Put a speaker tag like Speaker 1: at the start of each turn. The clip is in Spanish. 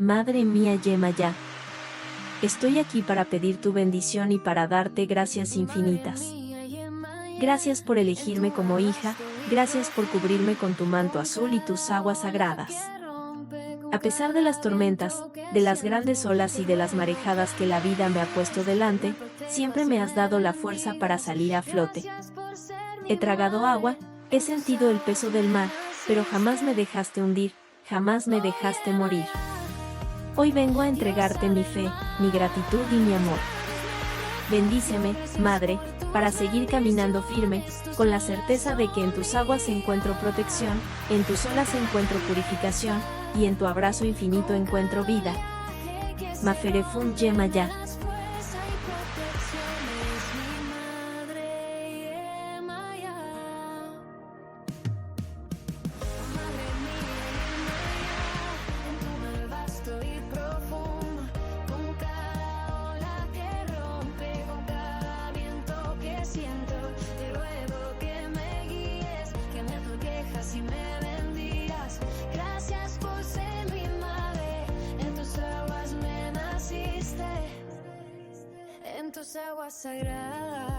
Speaker 1: Madre mía Yemayá. Estoy aquí para pedir tu bendición y para darte gracias infinitas. Gracias por elegirme como hija, gracias por cubrirme con tu manto azul y tus aguas sagradas. A pesar de las tormentas, de las grandes olas y de las marejadas que la vida me ha puesto delante, siempre me has dado la fuerza para salir a flote. He tragado agua, he sentido el peso del mar, pero jamás me dejaste hundir, jamás me dejaste morir. Hoy vengo a entregarte mi fe, mi gratitud y mi amor. Bendíceme, Madre, para seguir caminando firme, con la certeza de que en tus aguas encuentro protección, en tus olas encuentro purificación, y en tu abrazo infinito encuentro vida. Maferefun Yemayá.
Speaker 2: En tus aguas sagradas.